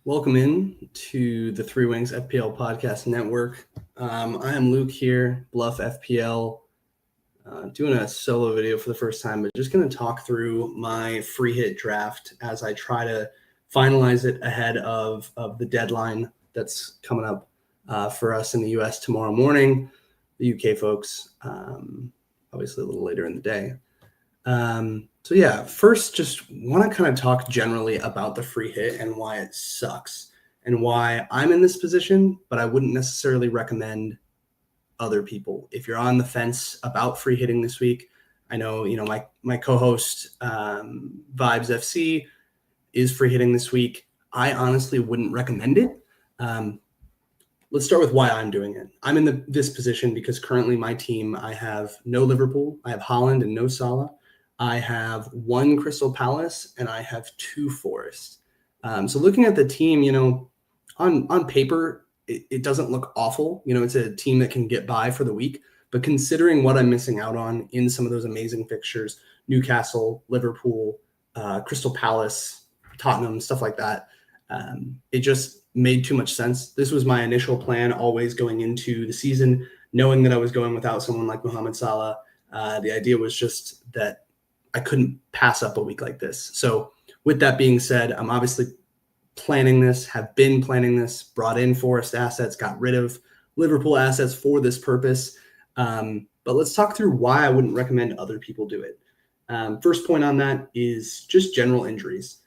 Welcome in to the Wanks FPL podcast network. I am Luke here, Bluff FPL, doing a solo video for the first time, but just going to talk through my free hit draft as I try to finalize it ahead of the deadline that's coming up for us in the US tomorrow morning. The UK folks, obviously a little later in the day. So yeah, first just want to kind of talk generally about the free hit and why it sucks and why I'm in this position, but I wouldn't necessarily recommend other people. If you're on the fence about free hitting this week, I know, my co-host, Vibes FC is free hitting this week. I honestly wouldn't recommend it. Let's start with why I'm doing it. I'm in this position because currently my team, I have no Liverpool, I have Haaland and no Salah. I have one Crystal Palace and I have two Forest. So looking at the team, on paper, it doesn't look awful. It's a team that can get by for the week. But considering what I'm missing out on in some of those amazing fixtures, Newcastle, Liverpool, Crystal Palace, Tottenham, stuff like that, it just made too much sense. This was my initial plan always going into the season, knowing that I was going without someone like Mohamed Salah. The idea was just that I couldn't pass up a week like this. So with that being said, I'm obviously planning this, have been planning this, brought in Forest assets, got rid of Liverpool assets for this purpose. But let's talk through why I wouldn't recommend other people do it. First point on that is just general injuries.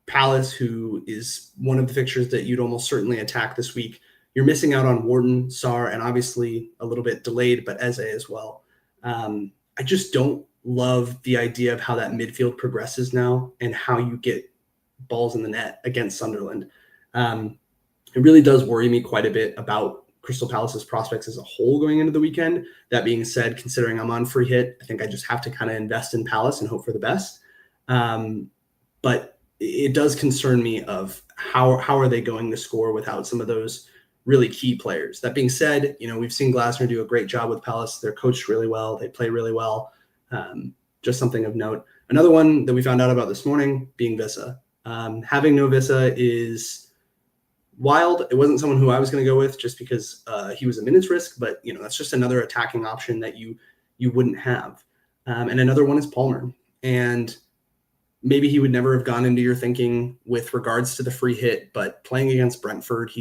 Palace, who is one of the fixtures that you'd almost certainly attack this week, you're missing out on Wharton, Sarr, and obviously a little bit delayed, but Eze as well. I just don't love the idea of how that midfield progresses now and how you get balls in the net against Sunderland. It really does worry me quite a bit about Crystal Palace's prospects as a whole going into the weekend. That being said, considering I'm on free hit, I think I just have to kind of invest in Palace and hope for the best. But it does concern me of how are they going to score without some of those really key players. That being said, we've seen Glasner do a great job with Palace. They're coached really well. They play really well. Just something of note. Another one that we found out about this morning being Vissa. Having no Vissa is wild. It wasn't someone who I was going to go with just because he was a minutes risk, but that's just another attacking option that you wouldn't have. And another one is Palmer. And maybe he would never have gone into your thinking with regards to the free hit, but playing against Brentford,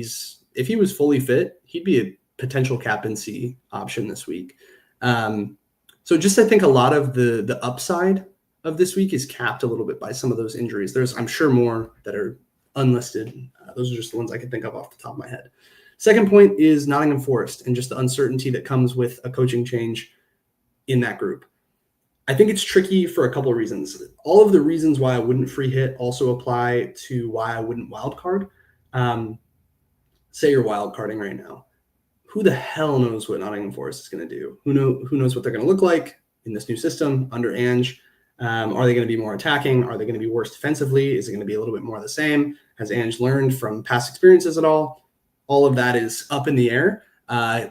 if he was fully fit, he'd be a potential captaincy option this week. So just I think a lot of the upside of this week is capped a little bit by some of those injuries. There's, I'm sure, more that are unlisted. Those are just the ones I can think of off the top of my head. Second point is Nottingham Forest and just the uncertainty that comes with a coaching change in that group. I think it's tricky for a couple of reasons. All of the reasons why I wouldn't free hit also apply to why I wouldn't wildcard. Say you're wildcarding right now. Who the hell knows what Nottingham Forest is going to do? Who knows what they're going to look like in this new system under Ange? Are they going to be more attacking? Are they going to be worse defensively? Is it going to be a little bit more of the same? Has Ange learned from past experiences at all? All of that is up in the air.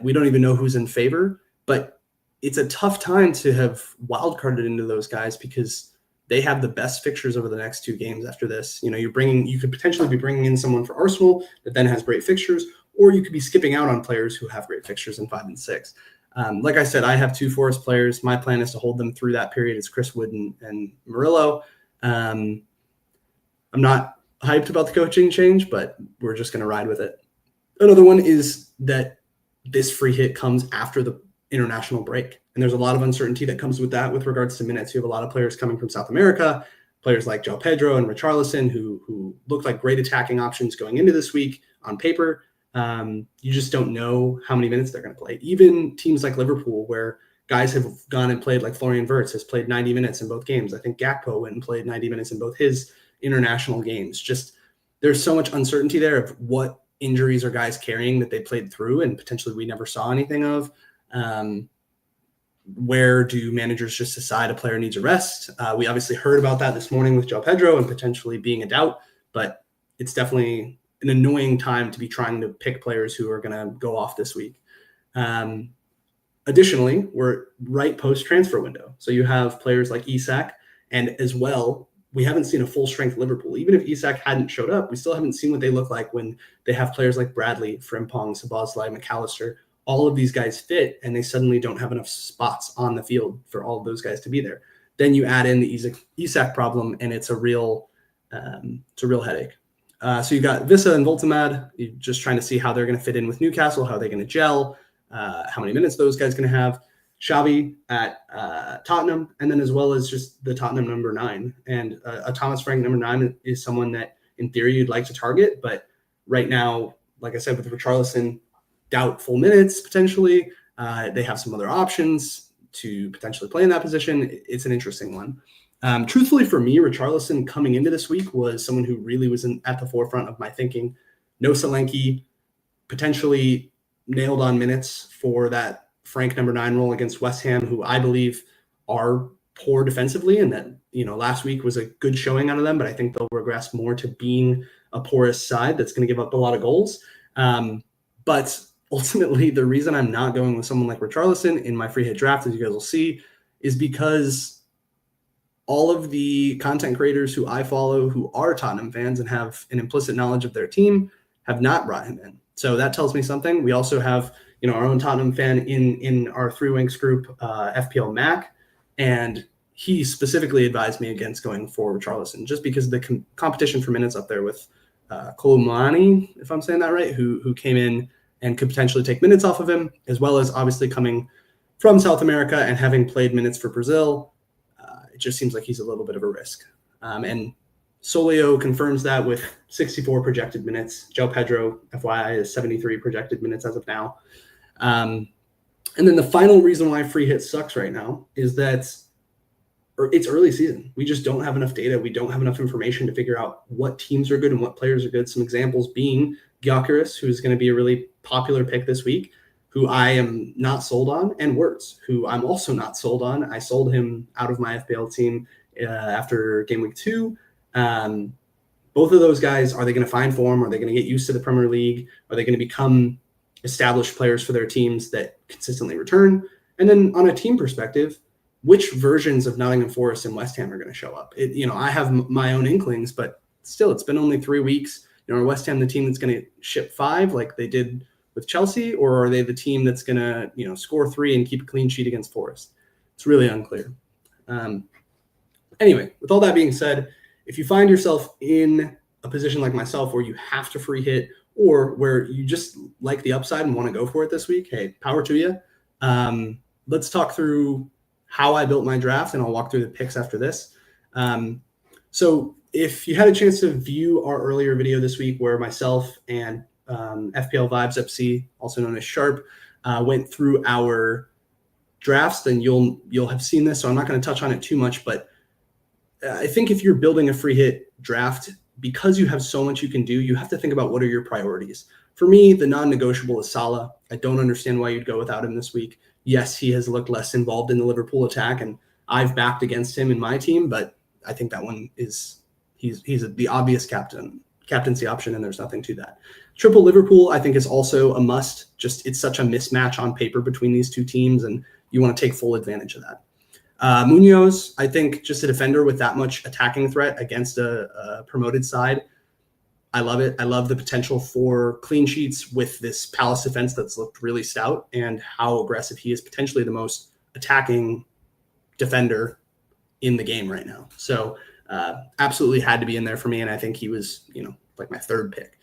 We don't even know who's in favor, but it's a tough time to have wildcarded into those guys because they have the best fixtures over the next two games after this. You could potentially be bringing in someone for Arsenal that then has great fixtures, or you could be skipping out on players who have great fixtures in 5 and 6. Like I said, I have 2 Forest players. My plan is to hold them through that period. It's Chris Wood and Murillo. I'm not hyped about the coaching change, but we're just going to ride with it. Another one is that this free hit comes after the international break. And there's a lot of uncertainty that comes with that with regards to minutes. You have a lot of players coming from South America, players like João Pedro and Richarlison, who look like great attacking options going into this week on paper. You just don't know how many minutes they're going to play. Even teams like Liverpool, where guys have gone and played, like Florian Wirtz has played 90 minutes in both games. I think Gakpo went and played 90 minutes in both his international games. Just there's so much uncertainty there of what injuries are guys carrying that they played through and potentially we never saw anything of. Where do managers just decide a player needs a rest? We obviously heard about that this morning with João Pedro and potentially being a doubt, but it's definitely an annoying time to be trying to pick players who are going to go off this week. Additionally, we're right post-transfer window. So you have players like Isak, and as well, we haven't seen a full-strength Liverpool. Even if Isak hadn't showed up, we still haven't seen what they look like when they have players like Bradley, Frimpong, Szoboszlai, McAllister, all of these guys fit, and they suddenly don't have enough spots on the field for all of those guys to be there. Then you add in the Isak problem, and it's a real headache. So you got Vissa and Voltemad. You're just trying to see how they're going to fit in with Newcastle, how they're going to gel, how many minutes those guys going to have. Xavi at Tottenham, and then as well as just the Tottenham number 9. And a Thomas Frank number 9 is someone that, in theory, you'd like to target, but right now, like I said, with Richarlison, doubtful minutes potentially. They have some other options to potentially play in that position. It's an interesting one. Truthfully, for me, Richarlison coming into this week was someone who really was at the forefront of my thinking. No Solanke, potentially nailed on minutes for that Frank number 9 role against West Ham, who I believe are poor defensively, and that last week was a good showing out of them, but I think they'll regress more to being a porous side that's going to give up a lot of goals. But ultimately, the reason I'm not going with someone like Richarlison in my free hit draft, as you guys will see, is because all of the content creators who I follow who are Tottenham fans and have an implicit knowledge of their team have not brought him in. So that tells me something. We also have our own Tottenham fan in our 3 Winks group, FPL Mac, and he specifically advised me against going for Richarlison just because of the competition for minutes up there with Kolomani, if I'm saying that right, who came in and could potentially take minutes off of him, as well as obviously coming from South America and having played minutes for Brazil. It just seems like he's a little bit of a risk. And Solio confirms that with 64 projected minutes. João Pedro, FYI, is 73 projected minutes as of now. And then the final reason why free hit sucks right now is that it's early season. We just don't have enough data. We don't have enough information to figure out what teams are good and what players are good. Some examples being Gyökeres, who's going to be a really popular pick this week, who I am not sold on, and Wirtz, who I'm also not sold on. I sold him out of my FPL team after game week 2. Both of those guys, are they going to find form? Are they going to get used to the Premier League? Are they going to become established players for their teams that consistently return? And then on a team perspective, which versions of Nottingham Forest and West Ham are going to show up? I have my own inklings, but still, it's been only 3 weeks. Are West Ham the team that's going to ship 5 like they did with Chelsea, or are they the team that's going to, score 3 and keep a clean sheet against Forest? It's really unclear. Anyway, with all that being said, if you find yourself in a position like myself where you have to free hit, or where you just like the upside and want to go for it this week, hey, power to you. Let's talk through how I built my draft, and I'll walk through the picks after this. So if you had a chance to view our earlier video this week where myself and FPL Vibes FC, also known as Sharp, went through our drafts, then you'll have seen this, so I'm not going to touch on it too much, but I think if you're building a free hit draft, because you have so much you can do, you have to think about what are your priorities. For me, the non-negotiable is Salah. I don't understand why you'd go without him this week. Yes, he has looked less involved in the Liverpool attack, and I've backed against him in my team, but I think that one is he's the obvious captaincy option, and there's nothing to that. Triple Liverpool, I think, is also a must. Just it's such a mismatch on paper between these two teams, and you want to take full advantage of that. Munoz, I think, just a defender with that much attacking threat against a promoted side. I love it. I love the potential for clean sheets with this Palace defense that's looked really stout, and how aggressive he is, potentially the most attacking defender in the game right now. So absolutely had to be in there for me, and I think he was, like my third pick.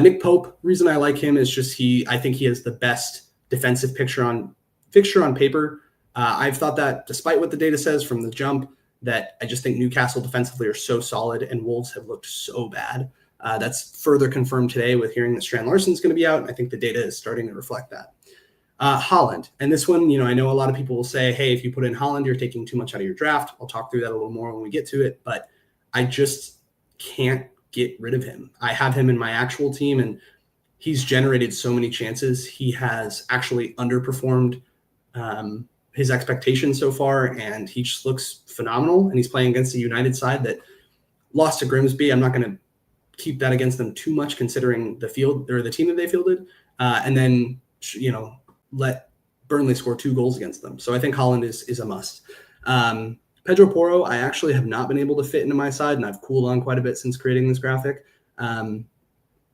Nick Pope, reason I like him is just I think he has the best defensive fixture on paper. I've thought that, despite what the data says from the jump, that I just think Newcastle defensively are so solid, and Wolves have looked so bad. That's further confirmed today with hearing that Strand Larsen's going to be out. I think the data is starting to reflect that. Haaland, and this one, I know a lot of people will say, hey, if you put in Haaland, you're taking too much out of your draft. I'll talk through that a little more when we get to it, but I just can't get rid of him. I have him in my actual team, and he's generated so many chances. He has actually underperformed his expectations so far, and he just looks phenomenal. And he's playing against a United side that lost to Grimsby. I'm not going to keep that against them too much, considering the field or the team that they fielded, and then let Burnley score 2 goals against them. So I think Haaland is a must. Pedro Porro, I actually have not been able to fit into my side, and I've cooled on quite a bit since creating this graphic. And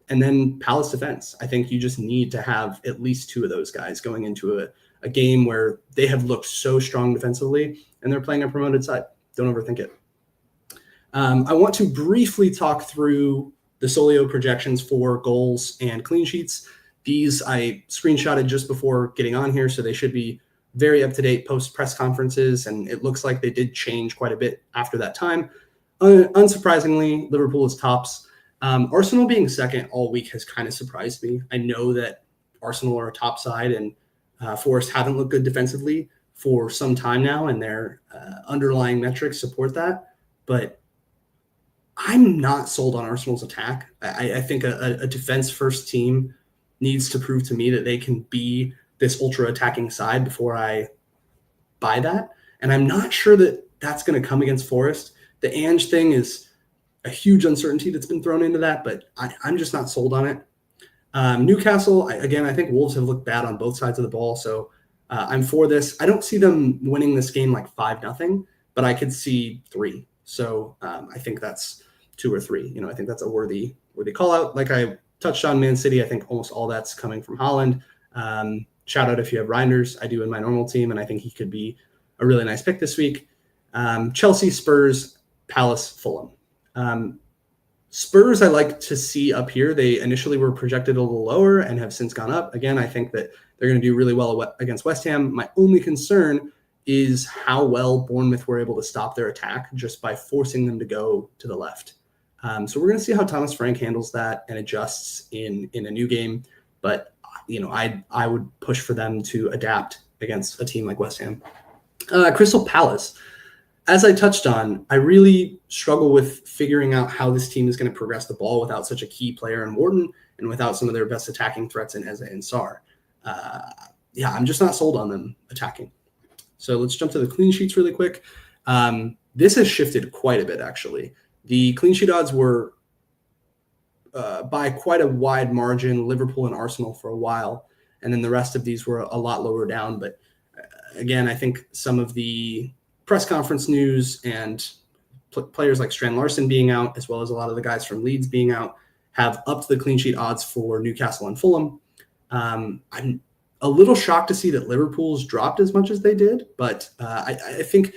then Palace defense. I think you just need to have at least 2 of those guys going into a game where they have looked so strong defensively, and they're playing a promoted side. Don't overthink it. I want to briefly talk through the Solio projections for goals and clean sheets. These I screenshotted just before getting on here, so they should be very up-to-date post-press conferences, and it looks like they did change quite a bit after that time. Unsurprisingly, Liverpool is tops. Arsenal being second all week has kind of surprised me. I know that Arsenal are a top side, and Forest haven't looked good defensively for some time now, and their underlying metrics support that. But I'm not sold on Arsenal's attack. I think a defense-first team needs to prove to me that they can be this ultra-attacking side before I buy that. And I'm not sure that that's going to come against Forest. The Ange thing is a huge uncertainty that's been thrown into that, but I'm just not sold on it. Newcastle, I think Wolves have looked bad on both sides of the ball, so I'm for this. I don't see them winning this game like 5-0, but I could see 3. So I think that's 2 or 3. I think that's a worthy call out. Like I touched on Man City, I think almost all that's coming from Haaland. Shout out if you have Reinders. I do in my normal team, and I think he could be a really nice pick this week. Chelsea, Spurs, Palace, Fulham. Spurs, I like to see up here. They initially were projected a little lower and have since gone up. Again, I think that they're going to do really well against West Ham. My only concern is how well Bournemouth were able to stop their attack just by forcing them to go to the left. So we're going to see how Thomas Frank handles that and adjusts in a new game. But, I would push for them to adapt against a team like West Ham. Crystal Palace. As I touched on, I really struggle with figuring out how this team is going to progress the ball without such a key player in Wharton and without some of their best attacking threats in Eze and Sarr. I'm just not sold on them attacking. So let's jump to the clean sheets really quick. This has shifted quite a bit, actually. The clean sheet odds were by quite a wide margin, Liverpool and Arsenal for a while, and then the rest of these were a lot lower down. But again, I think some of the press conference news and players like Strand Larson being out, as well as a lot of the guys from Leeds being out, have upped the clean sheet odds for Newcastle and Fulham. I'm a little shocked to see that Liverpool's dropped as much as they did, but I think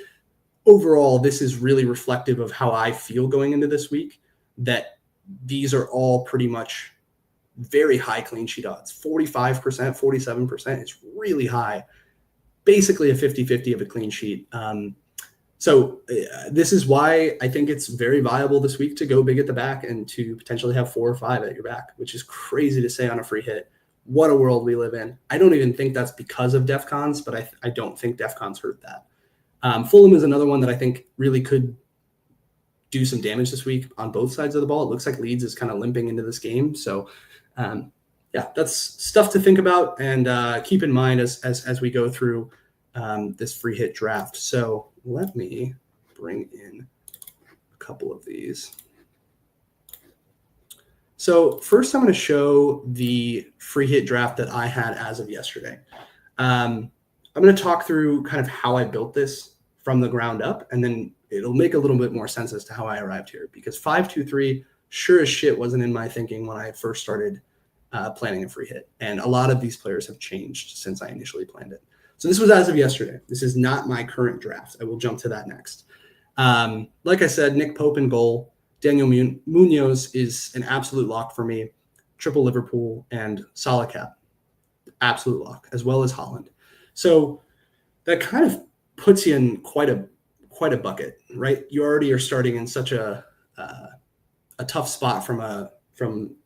overall this is really reflective of how I feel going into this week, that these are all pretty much very high clean sheet odds. 45%, 47%, it's really high. Basically a 50-50 of a clean sheet. So this is why I think it's very viable this week to go big at the back and to potentially have 4 or 5 at your back, which is crazy to say on a free hit. What a world we live in. I don't even think that's because of DEFCONs, but I don't think DEFCONs hurt that. Fulham is another one that I think really could do some damage this week on both sides of the ball. It looks like Leeds is kind of limping into this game. So that's stuff to think about and keep in mind as we go through this free hit draft. So let me bring in a couple of these. So first I'm going to show the free hit draft that I had as of yesterday. I'm going to talk through kind of how I built this from the ground up, and then it'll make a little bit more sense as to how I arrived here, because 5-2-3 sure as shit wasn't in my thinking when I first started planning a free hit. And a lot of these players have changed since I initially planned it. So this was as of yesterday. This is not my current draft. I will jump to that next. Like I said, Nick Pope in goal. Daniel Munoz is an absolute lock for me. Triple Liverpool and Salah cap. Absolute lock, as well as Holland. So that kind of puts you in quite a bucket, right? You already are starting in such a tough spot from a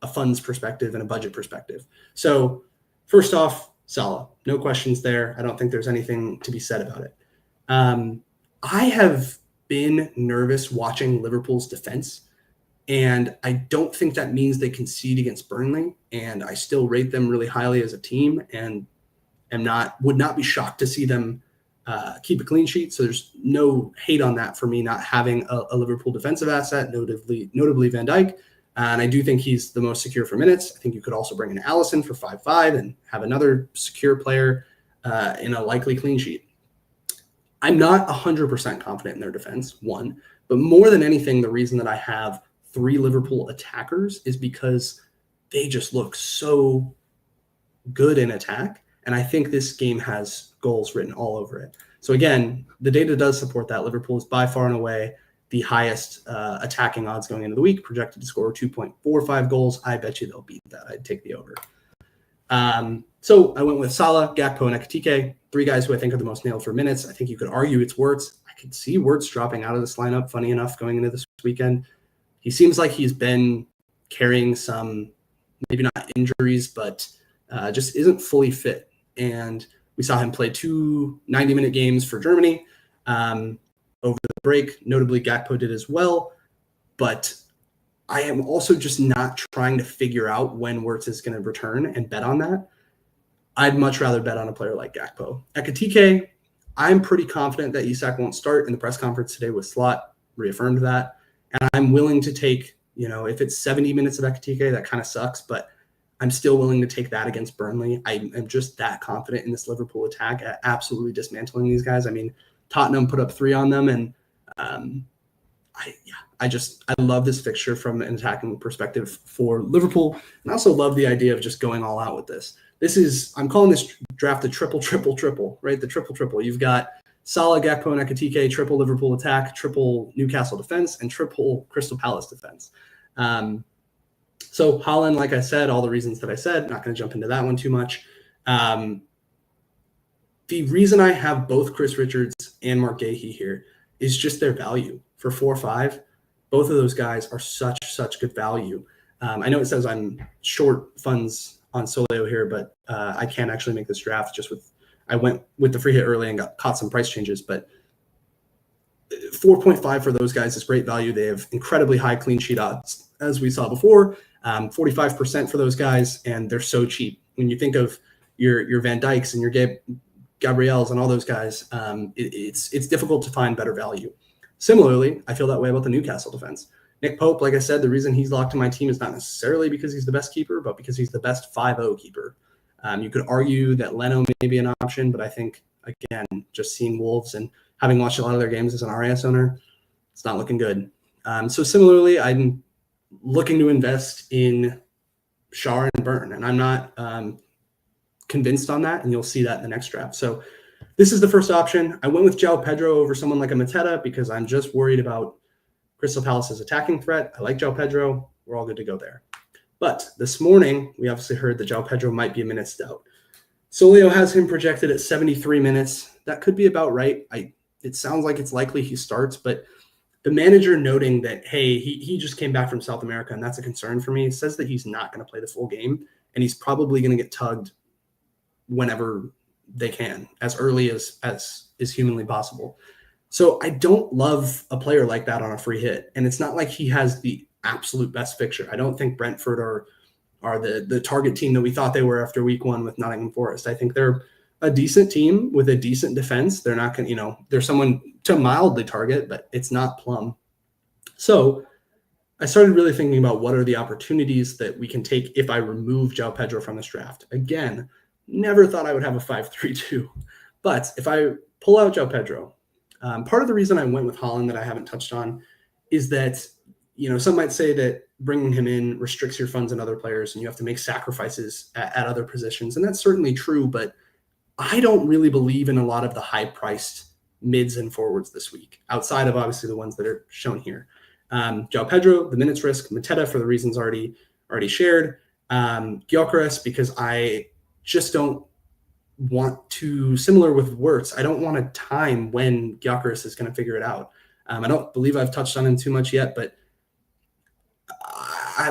funds perspective and a budget perspective. So first off, Salah, no questions there. I don't think there's anything to be said about it. I have been nervous watching Liverpool's defense, and I don't think that means they concede against Burnley, and I still rate them really highly as a team and would not be shocked to see them keep a clean sheet. So there's no hate on that for me not having a Liverpool defensive asset, notably Van Dijk. And I do think he's the most secure for minutes. I think you could also bring in Allison for 5-5 and have another secure player in a likely clean sheet. I'm not 100% confident in their defense, one, but more than anything, the reason that I have 3 Liverpool attackers is because they just look so good in attack. And I think this game has goals written all over it. So again, the data does support that. Liverpool is by far and away the highest attacking odds going into the week, projected to score 2.45 goals. I bet you they'll beat that. I'd take the over. So I went with Salah, Gakpo, and Ekitike, 3 guys who I think are the most nailed for minutes. I think you could argue it's Wirtz. I could see Wirtz dropping out of this lineup, funny enough, going into this weekend. He seems like he's been carrying some, maybe not injuries, but just isn't fully fit. And we saw him play 2 90-minute games for Germany over the break. Notably, Gakpo did as well. But I am also just not trying to figure out when Wirtz is going to return and bet on that. I'd much rather bet on a player like Gakpo. Ekitike, I'm pretty confident that Isak won't start. In the press conference today with Slot, reaffirmed that. And I'm willing to take, if it's 70 minutes of Ekitike, that kind of sucks, but I'm still willing to take that against Burnley. I am just that confident in this Liverpool attack at absolutely dismantling these guys. I mean, Tottenham put up 3 on them, and I love this fixture from an attacking perspective for Liverpool, and I also love the idea of just going all out with this. I'm calling this draft the triple, right? The triple. You've got Salah, Gakpo, and Ekitike, triple Liverpool attack, triple Newcastle defense, and triple Crystal Palace defense. So Haaland, like I said, all the reasons that I said, not going to jump into that one too much. The reason I have both Chris Richards and Mark Gahey here is just their value for 4-5. Both of those guys are such good value. I know it says I'm short funds on Solio here, but I can't actually make this draft I went with the free hit early and caught some price changes, but 4.5 for those guys is great value. They have incredibly high clean sheet odds, as we saw before, 45% for those guys, and they're so cheap. When you think of your Van Dijks and your Gabriels and all those guys, it's difficult to find better value. Similarly, I feel that way about the Newcastle defense. Nick Pope, like I said, the reason he's locked in my team is not necessarily because he's the best keeper, but because he's the best 5-0 keeper. You could argue that Leno may be an option, but I think, again, just seeing Wolves and having watched a lot of their games as an RAS owner, it's not looking good. So similarly, I'm looking to invest in Schär and Burn, and I'm not convinced on that, and you'll see that in the next draft. So this is the first option. I went with João Pedro over someone like a Mateta because I'm just worried about Crystal Palace's attacking threat. I like João Pedro. We're all good to go there. But this morning, we obviously heard that João Pedro might be a minute stout. Solio has him projected at 73 minutes. That could be about right. It sounds like it's likely he starts, but the manager noting that, hey, he just came back from South America, and that's a concern for me, says that he's not going to play the full game, and he's probably going to get tugged whenever they can, as early as is humanly possible. So I don't love a player like that on a free hit. And it's not like he has the absolute best fixture. I don't think Brentford are the target team that we thought they were after week 1 with Nottingham Forest. I think they're a decent team with a decent defense. They're not going to, they're someone to mildly target, but it's not plum. So I started really thinking about what are the opportunities that we can take if I remove João Pedro from this draft. Again, never thought I would have a 5-3-2. But if I pull out João Pedro, part of the reason I went with Haaland that I haven't touched on is that, some might say that bringing him in restricts your funds in other players and you have to make sacrifices at other positions. And that's certainly true, but I don't really believe in a lot of the high-priced mids and forwards this week, outside of obviously the ones that are shown here. João Pedro, the minutes risk, Mateta for the reasons already shared, Gyökeres because I just don't want to, similar with Wirtz, I don't want to time when Gyökeres is going to figure it out. I don't believe I've touched on him too much yet, but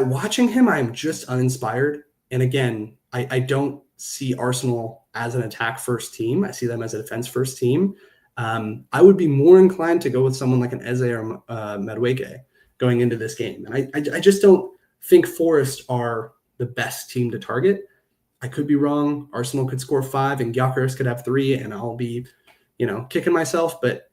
watching him, I'm just uninspired. And again, I don't see Arsenal as an attack first team. I see them as a defense first team. I would be more inclined to go with someone like an Eze or Madueke going into this game. And I just don't think Forest are the best team to target. I could be wrong. Arsenal could score 5 and Gyökeres could have 3 and I'll be, kicking myself. But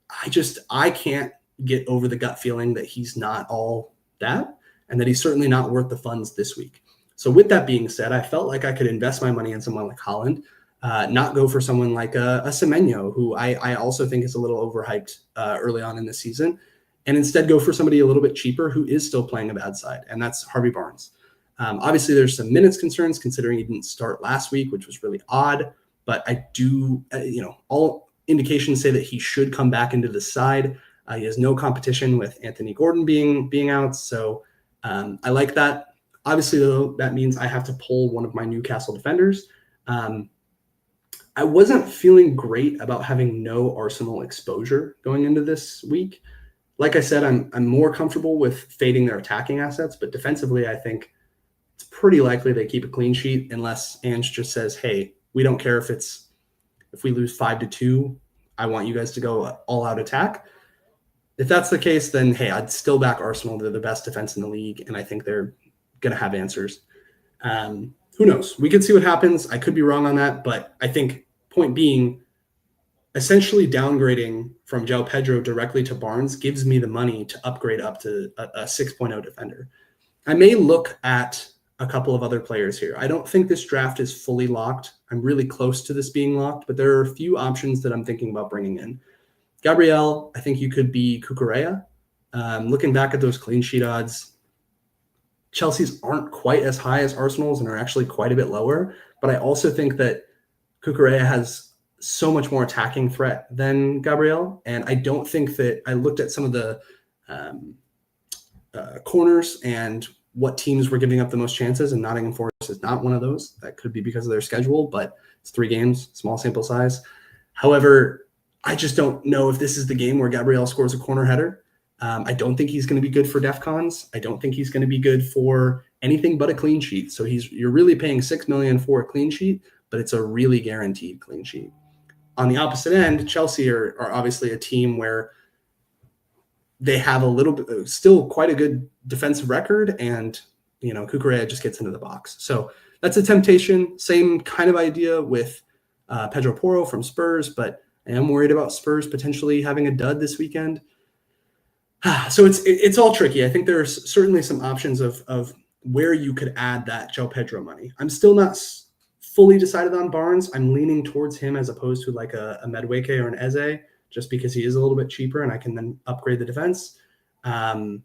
I can't get over the gut feeling that he's not all that and that he's certainly not worth the funds this week. So with that being said, I felt like I could invest my money in someone like Haaland, not go for someone like a Semenyo, who I also think is a little overhyped early on in the season, and instead go for somebody a little bit cheaper who is still playing a bad side, and that's Harvey Barnes. Obviously, there's some minutes concerns considering he didn't start last week, which was really odd, but I do, all indications say that he should come back into the side. He has no competition with Anthony Gordon being out, so I like that. Obviously, though, that means I have to pull one of my Newcastle defenders. I wasn't feeling great about having no Arsenal exposure going into this week. Like I said, I'm more comfortable with fading their attacking assets, but defensively, I think it's pretty likely they keep a clean sheet unless Ange just says, hey, we don't care if we lose 5-2, I want you guys to go all out attack. If that's the case, then hey, I'd still back Arsenal. They're the best defense in the league, and I think they're going to have answers. Who knows? We can see what happens. I could be wrong on that, but I think point being, essentially downgrading from João Pedro directly to Barnes gives me the money to upgrade up to a 6.0 defender. I may look at a couple of other players here. I don't think this draft is fully locked. I'm really close to this being locked, but there are a few options that I'm thinking about bringing in. Gabriel, I think you could be Cucurella. Looking back at those clean sheet odds, Chelsea's aren't quite as high as Arsenal's and are actually quite a bit lower. But I also think that Cucurella has so much more attacking threat than Gabriel. And I don't think that I looked at some of the corners and what teams were giving up the most chances, and Nottingham Forest is not one of those. That could be because of their schedule, but it's 3 games, small sample size. However, I just don't know if this is the game where Gabriel scores a corner header. I don't think he's going to be good for DEFCONs. I don't think he's going to be good for anything but a clean sheet. So you're really paying $6 million for a clean sheet, but it's a really guaranteed clean sheet. On the opposite end, Chelsea are obviously a team where they have a little bit, still quite a good defensive record, and Cucurella just gets into the box. So that's a temptation. Same kind of idea with Pedro Porro from Spurs, but I am worried about Spurs potentially having a dud this weekend. So it's all tricky. I think there's certainly some options of where you could add that João Pedro money. I'm still not fully decided on Barnes. I'm leaning towards him as opposed to like a Madueke or an Eze, just because he is a little bit cheaper and I can then upgrade the defense. I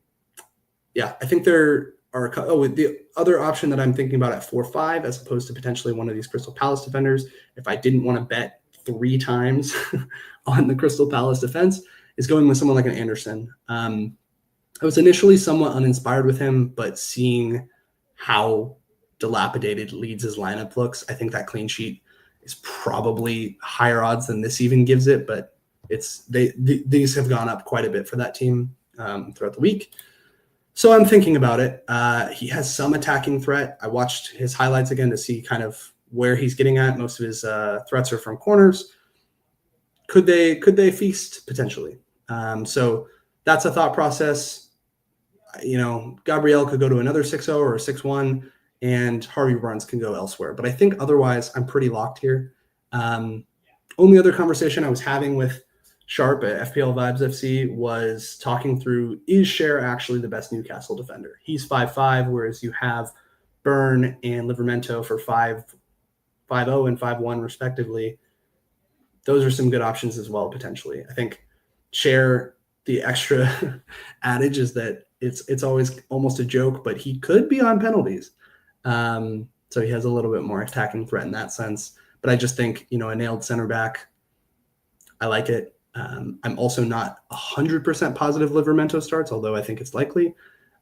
think there are the other option that I'm thinking about at 4-5 as opposed to potentially one of these Crystal Palace defenders. If I didn't want to bet 3 times on the Crystal Palace defense, is going with someone like an Anderson. I was initially somewhat uninspired with him, but seeing how dilapidated Leeds' lineup looks, I think that clean sheet is probably higher odds than this even gives it, but these have gone up quite a bit for that team throughout the week. So I'm thinking about it. He has some attacking threat. I watched his highlights again to see kind of where he's getting at. Most of his threats are from corners. Could they feast potentially? So that's a thought process. Gabriel could go to another 6-0 or a 6-1, and Harvey Barnes can go elsewhere. But I think otherwise I'm pretty locked here. Only other conversation I was having with Sharp at FPL Vibes FC was talking through, is Cher actually the best Newcastle defender? He's 5'5", whereas you have Burn and Livramento for 5'0" and 5'1" respectively. Those are some good options as well, potentially. I think Cher, the extra adage is that it's always almost a joke, but he could be on penalties. So he has a little bit more attacking threat in that sense. But I just think, a nailed center back, I like it. I'm also not 100% positive Livramento starts, although I think it's likely.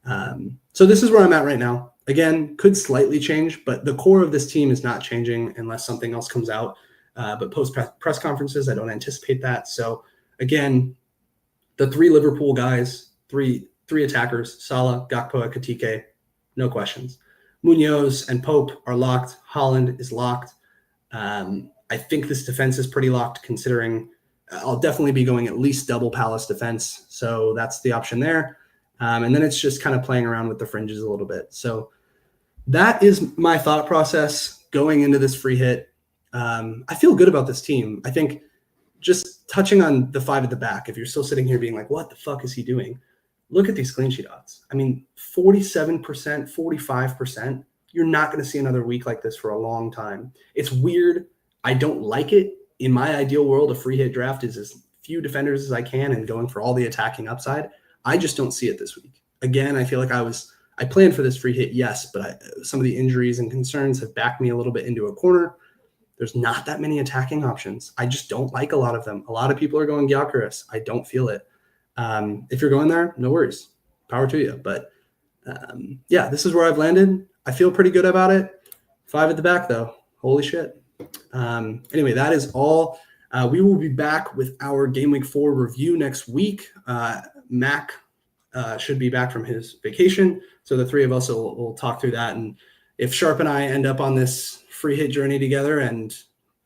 So this is where I'm at right now. Again, could slightly change, but the core of this team is not changing unless something else comes out. But post press conferences, I don't anticipate that. So again, the 3 Liverpool guys, three attackers, Salah, Gakpo, Ekitike, no questions. Munoz and Pope are locked. Holland is locked. I think this defense is pretty locked, considering I'll definitely be going at least double Palace defense. So that's the option there. And then it's just kind of playing around with the fringes a little bit. So that is my thought process going into this free hit. I feel good about this team. I think just touching on the 5 at the back, if you're still sitting here being like, what the fuck is he doing? Look at these clean sheet odds. I mean, 47%, 45%. You're not going to see another week like this for a long time. It's weird. I don't like it. In my ideal world, a free hit draft is as few defenders as I can and going for all the attacking upside. I just don't see it this week. Again, I feel like I planned for this free hit, yes, but some of the injuries and concerns have backed me a little bit into a corner. There's not that many attacking options. I just don't like a lot of them. A lot of people are going Gyökeres. I don't feel it. If you're going there, no worries. Power to you. But this is where I've landed. I feel pretty good about it. 5 at the back, though. Holy shit. Anyway, that is all. We will be back with our Game Week 4 review next week. Mac should be back from his vacation. So the 3 of us will talk through that. And if Sharp and I end up on this free hit journey together and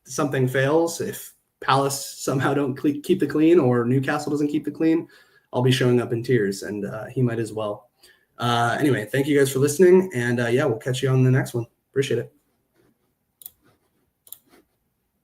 something fails, if Palace somehow don't keep the clean or Newcastle doesn't keep the clean, I'll be showing up in tears, and he might as well. Anyway, thank you guys for listening, and we'll catch you on the next one. Appreciate it.